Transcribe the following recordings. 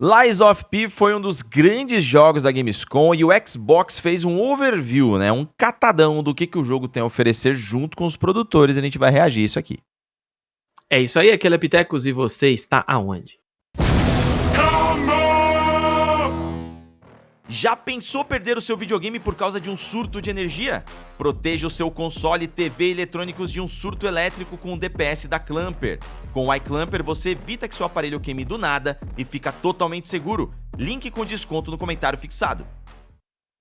Lies of P foi um dos grandes jogos da Gamescom e o Xbox fez um overview, né? Um catadão do que o jogo tem a oferecer junto com os produtores, e a gente vai reagir a isso aqui. É isso aí, aqui é Alepitecus e você está aonde? Já pensou perder o seu videogame por causa de um surto de energia? Proteja o seu console, TV e eletrônicos de um surto elétrico com o DPS da Clamper. Com o iClamper você evita que seu aparelho queime do nada e fica totalmente seguro. Link com desconto no comentário fixado.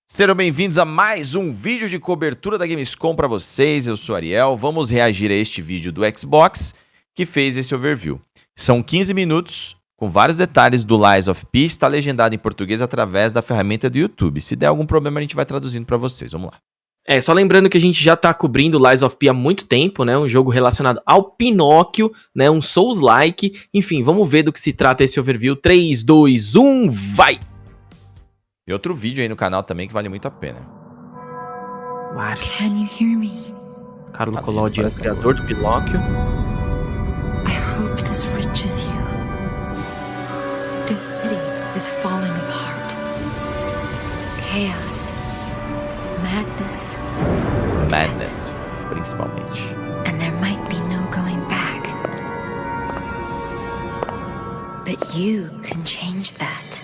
Sejam bem-vindos a mais um vídeo de cobertura da Gamescom para vocês. Eu sou Ariel, vamos reagir a este vídeo do Xbox que fez esse overview. São 15 minutos... com vários detalhes do Lies of P, está legendado em português através da ferramenta do YouTube. Se der algum problema, a gente vai traduzindo para vocês. Vamos lá. Só lembrando que a gente já tá cobrindo Lies of P há muito tempo, né? Um jogo relacionado ao Pinóquio, né? Um Soulslike. Enfim, vamos ver do que se trata esse overview. 3, 2, 1, vai! E outro vídeo aí no canal também que vale muito a pena. Can you hear me? Carlo Collodi é o criador do Pinóquio. I hope this reaches you. This city is falling apart. Chaos. Madness. Madness, principalmente. And there might be no going back. But you can change that.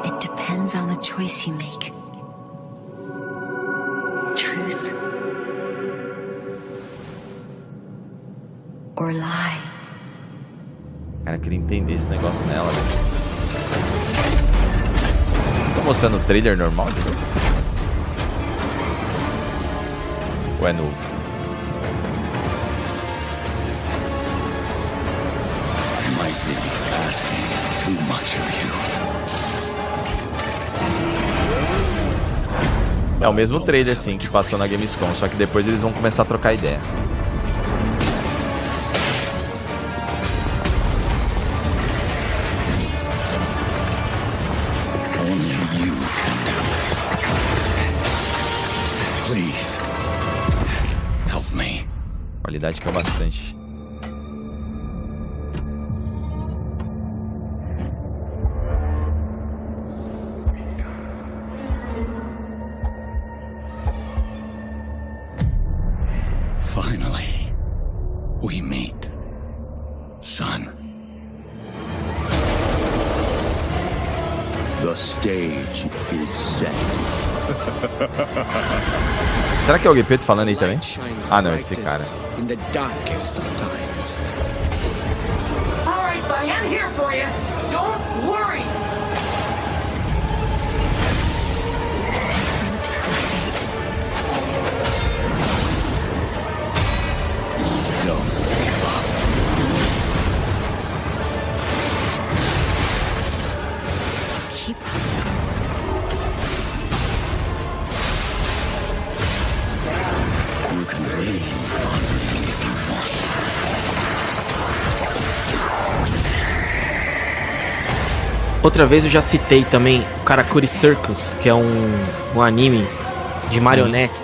It depends on the choice you make. Truth. Or lie. Cara, eu queria entender esse negócio nela, velho. Vocês estão mostrando o trailer normal de novo? Ou é novo? É o mesmo trailer, sim, que passou na Gamescom, só que depois eles vão começar a trocar ideia. A qualidade caiu bastante. Finally, we meet, son. The stage is set. Será que é o Gepeto falando aí também? Ah, não, esse cara. In the darkest of times. All right, buddy, I'm here for you. Don't worry. Don't give up. Keep You can lean on me if you want. Outra vez eu já citei também o Karakuri Circus, que é um anime de marionetes.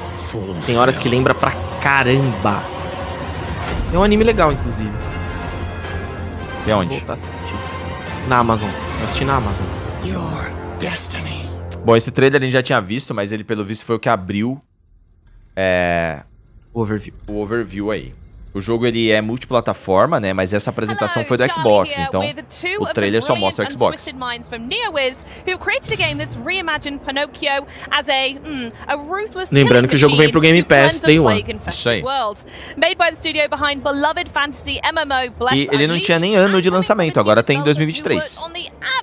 Tem horas que lembra pra caramba. É um anime legal, inclusive. E onde? Na Amazon. Eu assisti na Amazon. Your destiny. Bom, esse trailer a gente já tinha visto, mas ele pelo visto foi o que abriu Overview. o overview aí. O jogo ele é multiplataforma, né? Mas essa apresentação foi do Xbox, então o trailer só mostra o Xbox. Lembrando que o jogo vem pro Game Pass Day One. Isso aí. E ele não tinha nem ano de lançamento, agora tem em 2023.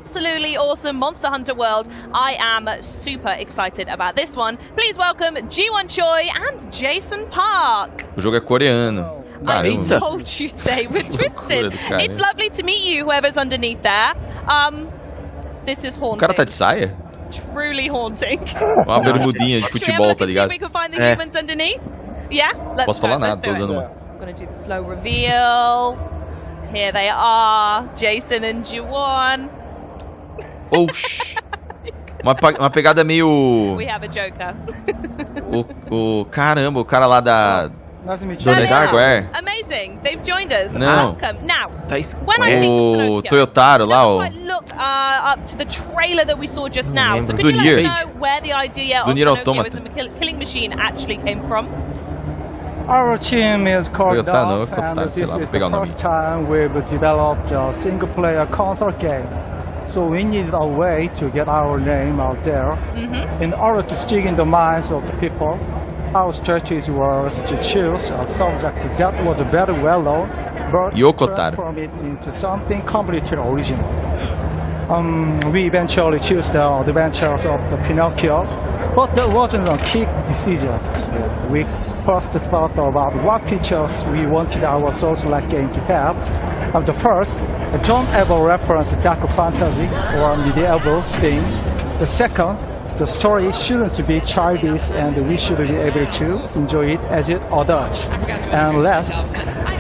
Absolutely awesome Monster Hunter World. I am super excited about this one. Please welcome Ji-won Choi and Jason Park. O jogo é coreano. I told you they were twisted. It's lovely to meet you, whoever's underneath there. This is haunting. O cara tá de saia? Truly haunting. Uma bermudinha de futebol, tá ligado? Posso falar nada, tô usando uma. I'm gonna do the slow reveal. Here they are, Jason and Ji-won. Oxi. Uma pegada meio... We have a Joker. Caramba, o cara lá Nice to meet you. Dona Square. Amazing. They've joined us. Não. Welcome. Now, Tá when I think O of Pinocchio, Toyotaro lá, ó. let's look up to the trailer that we saw just now. So lembro. could you Do let Nier. us know where the idea of Do Nier Pinocchio Automata. as a killing machine actually came from? Our team is called Toyota, não, Novo, and Contato, this sei lá, vou is pegar o the nome. first time we've developed a single-player console game. So we needed a way to get our name out there. In order to stick in the minds of the people, our strategy was to choose a subject that was very well known, but Yoko Taro. transform it into something completely original. We eventually chose the adventures of the Pinocchio, but that wasn't a quick decision. We first thought about what features we wanted our Soulslike game to have. The first, don't ever reference dark fantasy or medieval themes. The second, the story shouldn't be childish and we should be able to enjoy it as adults. And last,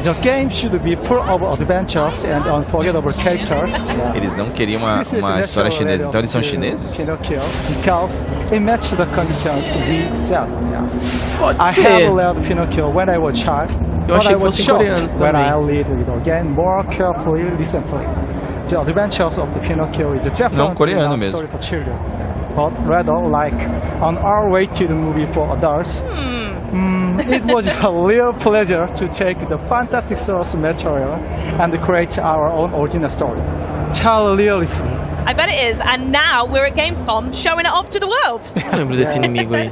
the game should be full of adventures and unforgettable characters. Eles não queriam uma história chinesa, então eles são chineses? Pinocchio, because it matched the conditions we set. Pode I ser. have learned Pinocchio when I was a child, Eu but achei I que was fossem shocked coreanos when I também. read the game more carefully recently. The Adventures of the Pinocchio is definitely coreano not a mesmo. story for children, but rather like an R-rated movie for adults. It was a real pleasure to take the fantastic source material and create our own original story. Totally free. I bet it is. And now we're at Gamescom showing it off to the world. Eu lembro desse inimigo aí.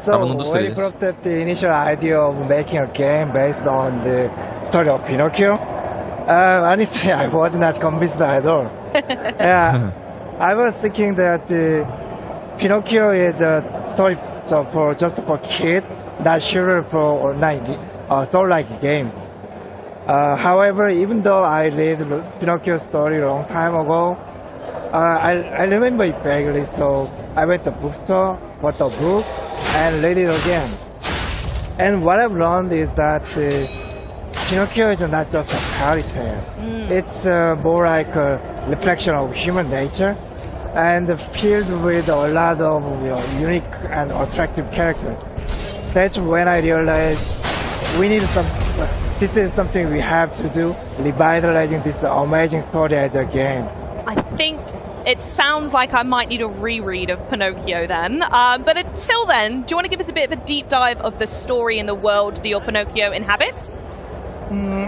Tava num dos when you trailers. brought up the initial idea of making a game based on the story of Pinocchio, honestly, I was not convinced at all. I was thinking that Pinocchio is a story for just for kids, not sure for online Soul-like games. However, even though I read Pinocchio's story a long time ago, I remember it vaguely, so I went to the bookstore, bought the book, and read it again. And what I've learned is that Pinocchio is not just a fairy tale. It's more like a reflection of human nature and filled with a lot of unique and attractive characters. That's when I realized we need this is something we have to do, revitalizing this amazing story as a game. I think it sounds like I might need a reread of Pinocchio then. But until then, do you want to give us a bit of a deep dive of the story and the world that your Pinocchio inhabits?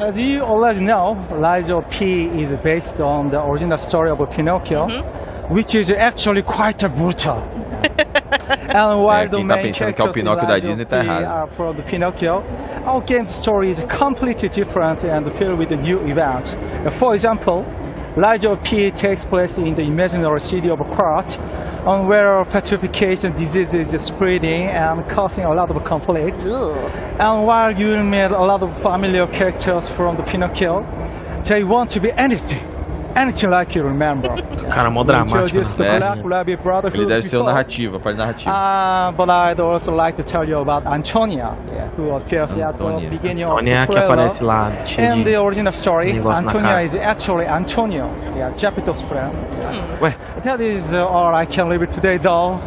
As you already know, Lies of P is based on the original story of Pinocchio, which is actually quite brutal. And while the quem tá main pensando que é o characters in Pinóquio da Lies of Disney tá P errado. are from the Pinocchio, our game's story is completely different and filled with new events. For example, Lies of P takes place in the imaginary city of Krat, where petrification disease is spreading and causing a lot of conflict. And while you meet a lot of familiar characters from the Pinocchio, they want to be anything like you remember. O cara é mó dramático. Introduced the Né? Black Rabbit Brotherhood Ele deve ser o before. narrativo, a parte narrativa. But I'd also like to tell you about Antonia, who appears at the Antonia. beginning of Tony é the a que trailer. aparece lá, cheio In de... the original story, negócio na Antonia cara. is actually Antonio, Geppetto's friend. Ué, That is all I can leave it today, though.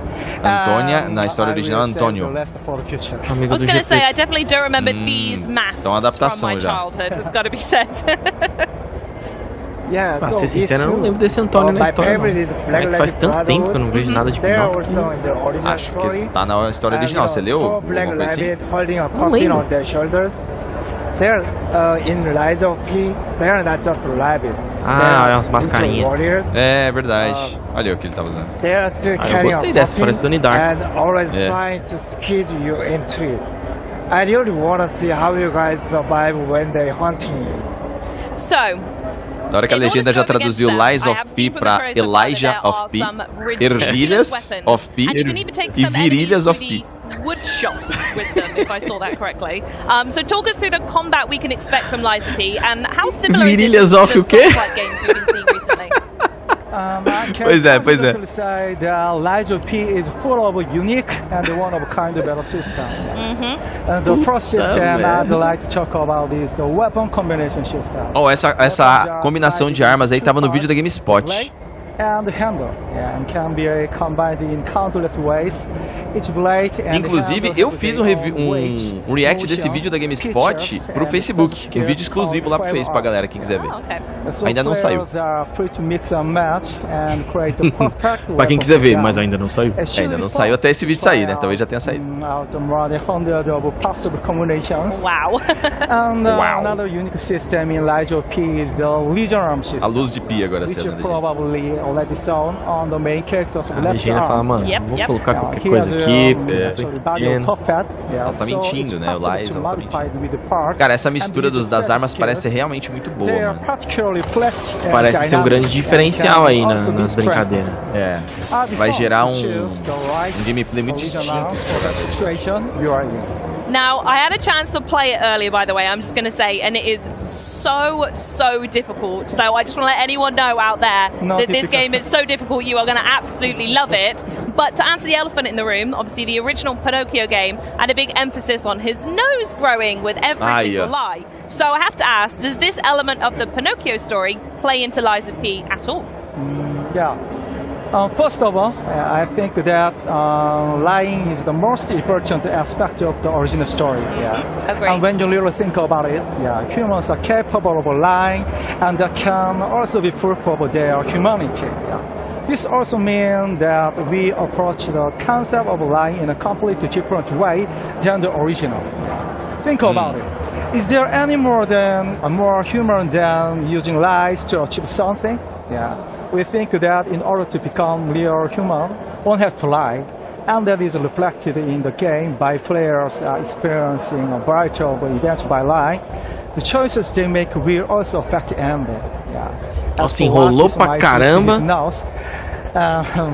Antonia, na história I will original, save Antonio. the rest for the future. I Amigo was do going to say, I GP. definitely don't remember these masks então adaptação from my já. childhood, it's got to be said. Yeah, Pra so ser sincero, eu não it's lembro desse Antônio na my história, não. favorite is É que faz tanto tempo que eu não vejo nada de They're Pinóquio. also in the original Acho que story. tá na história original. Você leu Four alguma Black coisa assim? Rabbit holding a Não coffin lembro. on their shoulders. They're in Lies of P. They're not just a rabbit. Ah, é umas They're mascarinhas. warriors. É verdade. Olha o que ele tava usando. They're still eu carrying gostei a dessa, coffin parece Donnie Darko. and always É. trying to squeeze you into it. I really want to see how you guys survive when they're hunting you. So, Da hora que a in order legenda to já go against traduziu them, Lies I of have P seen from the pra trailers so far that Elijah there of are P, some ridiculous Ervilhas weapons. of P And you can even take e some Virilhas enemies of to P. the wood shop with them, if I saw that correctly. So talk us through the combat we can expect from Lies of P and how similar is it to Virilhas the of o quê? Soulslike games we've been seeing recently. I can Pois é, pois é. confidently say that Lies of P is full of unique and one-of-a-kind battle system. And the first system I'd like to talk about is the weapon combination system. Oh, essa combinação de armas aí tava no vídeo da GameSpot. and handle, and can be combined in countless ways. Each blade and Inclusive, eu fiz um react desse vídeo da GameSpot pro Facebook. Um vídeo exclusivo lá pro Face pra galera, quem quiser ver. Ainda não saiu. Pra quem quiser ver, mas ainda não saiu. Ainda não saiu até esse vídeo sair, né? Talvez já tenha saído. Wow. Another unique system in Lijo P is the Legion Arm system. A luz de pi agora Which sendo you probably already saw on the main characters of A left legenda fala, arm. mano, Yep, vou yep. colocar qualquer coisa aqui, porque eu tô pequeno. Ela tá mentindo, né? O Liza, ela tá mentindo. Cara, essa mistura das armas parece ser realmente muito boa, mano. Parece ser um grande diferencial aí nas brincadeiras. É. Vai gerar um gameplay muito distinto. Now, I had a chance to play it earlier, by the way, I'm just going to say, and it is so difficult. So I just want to let anyone know out there that this game is so difficult, you are going to absolutely love it. But to answer the elephant in the room, obviously the original Pinocchio game had a big emphasis on his nose growing with every single lie. So I have to ask, does this element of the Pinocchio story play into Lies of P at all? Yeah. First of all, I think that lying is the most important aspect of the original story. Agreed. And when you really think about it, humans are capable of lying, and that can also be proof of their humanity. This also means that we approach the concept of lying in a completely different way than the original. Think about it. Is there any more human than using lies to achieve something? We think that in order to become real human, one has to lie, and that is reflected in the game by players experiencing a variety of events by lying. The choices they make will also affect the ending. Nossa, enrolou pra caramba.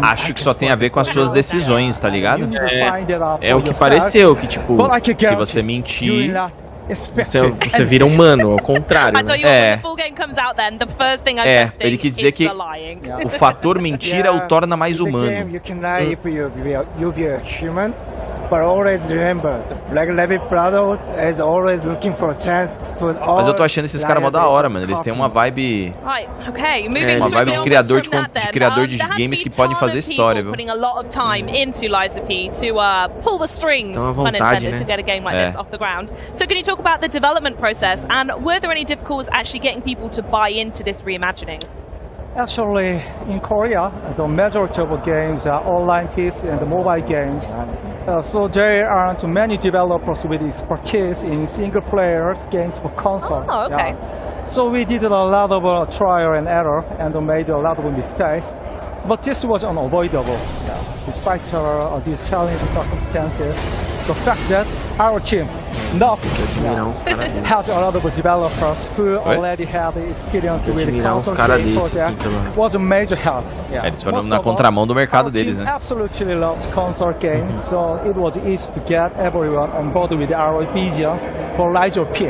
Acho que só tem a ver com as suas decisões, tá ligado? É o que pareceu, que tipo, se você mentir, você vira humano, ao contrário. Né? Ele quer dizer que o fator mentira o torna mais humano. Mas eu tô achando esses caras mó da hora, mano. Eles têm uma vibe. Uma vibe de criador de games que podem fazer história, viu? Estão à vontade, né? So can you talk about the development process, and were there any difficulties actually getting people to buy into this reimagining? Actually, in Korea, the majority of games are online PC and mobile games. So there aren't many developers with expertise in single-player games for console. Oh, okay. So we did a lot of trial and error and made a lot of mistakes. But this was unavoidable. Despite these challenging circumstances, the fact that our team, Novo, had a lot of developers who already had experience with console game projects was a major help. Eles foram na contramão do mercado deles, né? Absolutely loves console games, so it was easy to get everyone on board with our visions for Lijo P.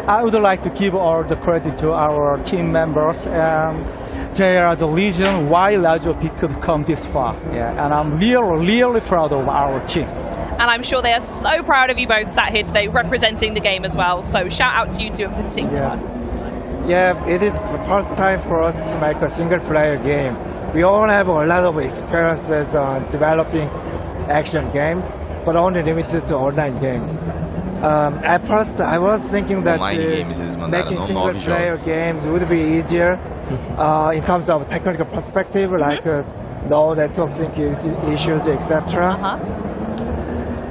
I would like to give all the credit to our team members, and they are the reason why Lijo P could come this far. And I'm really proud of our team. And I'm sure they are so proud of you both sat here today representing the game as well. So shout out to you two in particular. Yeah, it is the first time for us to make a single player game. We all have a lot of experiences on developing action games, but only limited to online games. At first, I was thinking that making single player games would be easier in terms of technical perspective, like no network sync issues, etc.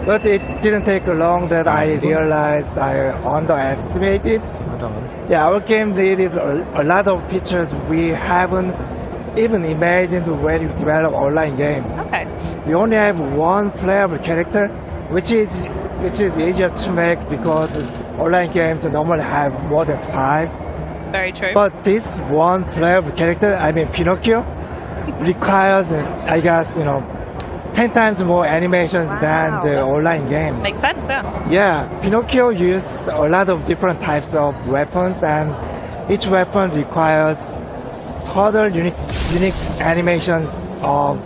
But it didn't take long that I realized I underestimated. Our game needed a lot of features we haven't even imagined when we develop online games. We only have one playable character, which is easier to make because online games normally have more than 5. Very true. But this one playable character, I mean Pinocchio, requires, I guess, 10 times more animations than the online games. Makes sense, Yeah, Pinocchio uses a lot of different types of weapons, and each weapon requires total unique animations of,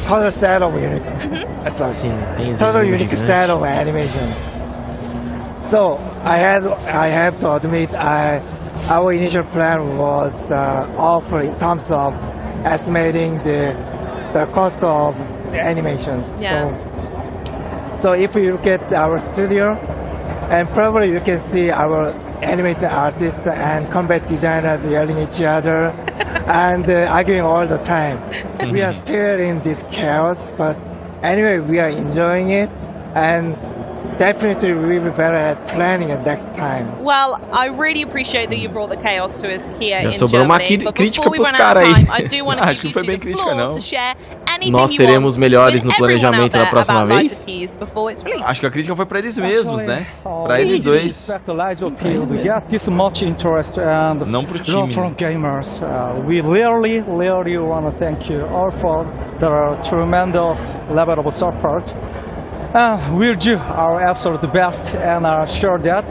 total set of unique, total unique set of animation. So I have to admit, our initial plan was off in terms of estimating the cost of the animations. Yeah. So if you look at our studio, and probably you can see our animated artists and combat designers yelling at each other and arguing all the time. We are still in this chaos, but anyway, we are enjoying it, and definitely we will be better at planning it next time. Well, I really appreciate that you brought the chaos to us here Já in sobrou uma Germany. But crítica before we pros run out of caras aí. time, I do want to Acho give que you foi bem the crítica, floor não. to share anything Nós you seremos want melhores with no everyone planejamento out da there próxima about vez? Alepitecus before it's released. Acho que a crítica foi pra eles mesmos, né? Actually, Pra eles we dois. expect the Lies of P to get this much interest and Não pro love time, from né? gamers. We really want to thank you all for the tremendous level of support. We'll do our absolute best and are sure that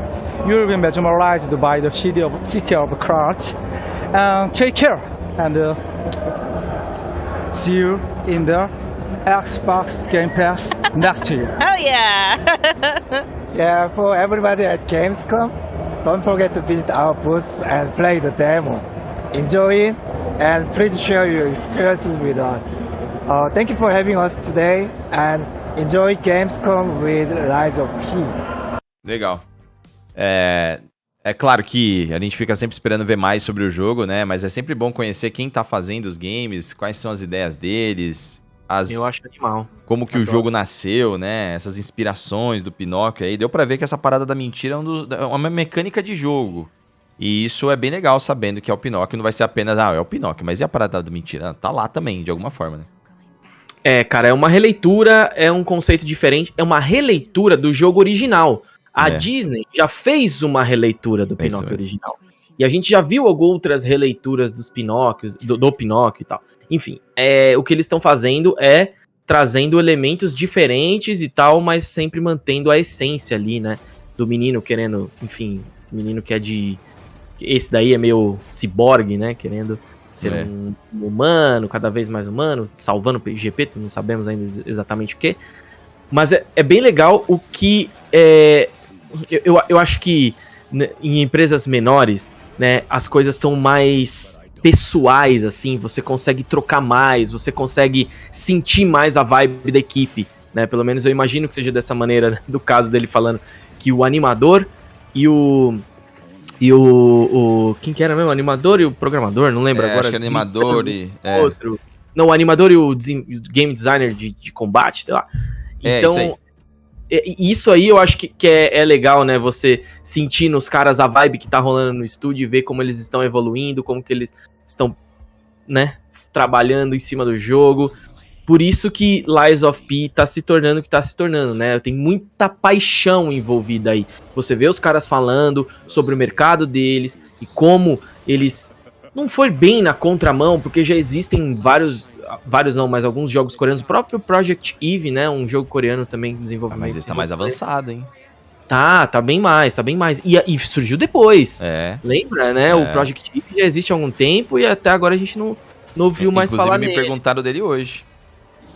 you will be mesmerized by the city of crowds. Take care and see you in the Xbox Game Pass next year. Hell yeah! Yeah, for everybody at Gamescom, don't forget to visit our booth and play the demo. Enjoy it, and please share your experiences with us. Thank you for having us today, and enjoy Gamescom with Lies of P. Legal. É claro que a gente fica sempre esperando ver mais sobre o jogo, né? Mas é sempre bom conhecer quem tá fazendo os games, quais são as ideias deles, Eu acho animal. como que o jogo nasceu, né? Essas inspirações do Pinóquio aí. Deu pra ver que essa parada da mentira é uma mecânica de jogo. E isso é bem legal, sabendo que é o Pinóquio, não vai ser apenas, é o Pinóquio, mas e a parada da mentira? Tá lá também, de alguma forma, né? Cara, é uma releitura, é um conceito diferente, é uma releitura do jogo original. A Disney já fez uma releitura do Pinóquio original. E a gente já viu outras releituras dos Pinóquios, do Pinóquio e tal. Enfim, o que eles estão fazendo é trazendo elementos diferentes e tal, mas sempre mantendo a essência ali, né? Do menino querendo, enfim, menino que é de... Esse daí é meio ciborgue, né? Querendo ser um humano, cada vez mais humano, salvando o PGP, não sabemos ainda exatamente o que. Mas é bem legal o que... Eu acho que em empresas menores, né, as coisas são mais pessoais, assim, você consegue trocar mais, você consegue sentir mais a vibe da equipe, né? Pelo menos eu imagino que seja dessa maneira, né, do caso dele falando que o animador e o quem que era mesmo? O animador e o programador, não lembro agora. Acho que animador e... Outro. Não, o animador e o game designer de combate, sei lá. Então, isso aí. Isso aí eu acho que é legal, né? Você sentir nos caras a vibe que tá rolando no estúdio e ver como eles estão evoluindo, como que eles estão, né, trabalhando em cima do jogo. Por isso que Lies of P tá se tornando o que tá se tornando, né? Tem muita paixão envolvida aí. Você vê os caras falando sobre o mercado deles e como eles... Não foi bem na contramão, porque já existem vários não, mas alguns jogos coreanos. O próprio Project Eve, né? Um jogo coreano também desenvolvido. Mas esse tá mais avançado, hein? Tá bem mais. E surgiu depois. Lembra, né? O Project Eve já existe há algum tempo e até agora a gente não ouviu mais falar nele. Inclusive me perguntaram dele hoje.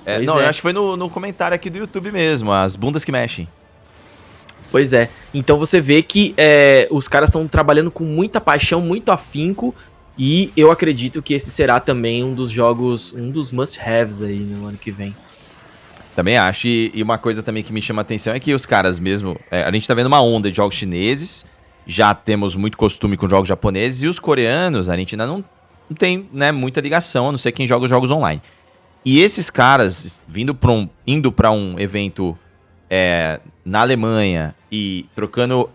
Eu acho que foi no comentário aqui do YouTube mesmo, as bundas que mexem. Pois é. Então você vê que os caras estão trabalhando com muita paixão, muito afinco. E eu acredito que esse será também um dos jogos, um dos must-haves aí no ano que vem. Também acho. E uma coisa também que me chama a atenção é que os caras mesmo... a gente tá vendo uma onda de jogos chineses, já temos muito costume com jogos japoneses, e os coreanos, a gente ainda não tem, né, muita ligação, a não ser quem joga os jogos online. E esses caras indo pra um evento na Alemanha e trocando...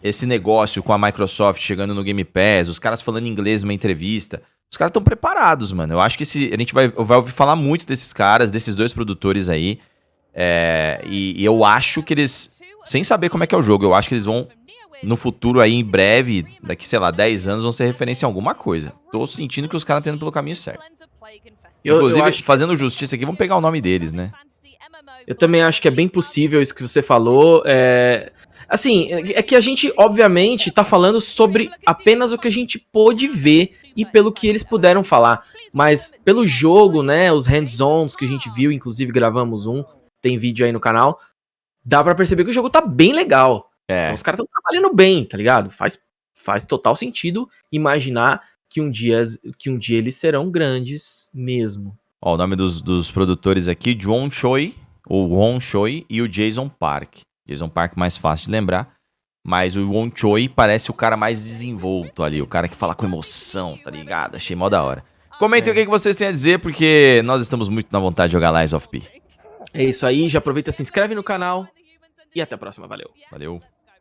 Esse negócio com a Microsoft chegando no Game Pass, os caras falando inglês numa entrevista, os caras estão preparados, mano. Eu acho que a gente vai ouvir falar muito desses caras, desses dois produtores aí, e eu acho que eles, sem saber como é que é o jogo, eu acho que eles vão, no futuro aí, em breve, daqui, sei lá, 10 anos, vão ser referência em alguma coisa. Tô sentindo que os caras estão indo pelo caminho certo. Inclusive, eu acho... fazendo justiça aqui, vamos pegar o nome deles, né? Eu também acho que é bem possível isso que você falou, Assim, é que a gente, obviamente, tá falando sobre apenas o que a gente pôde ver e pelo que eles puderam falar. Mas pelo jogo, né, os hands-ons que a gente viu, inclusive gravamos tem vídeo aí no canal, dá pra perceber que o jogo tá bem legal. Então, os caras estão trabalhando bem, tá ligado? Faz total sentido imaginar que um dia eles serão grandes mesmo. Ó, o nome dos produtores aqui, John Choi, ou Won Choi, e o Jason Park. Jason Park mais fácil de lembrar, mas o Won Choi parece o cara mais desenvolto ali, o cara que fala com emoção, tá ligado? Achei mó da hora. Comentem o que vocês têm a dizer, porque nós estamos muito na vontade de jogar Lies of P. É isso aí, já aproveita, se inscreve no canal e até a próxima, valeu. Valeu.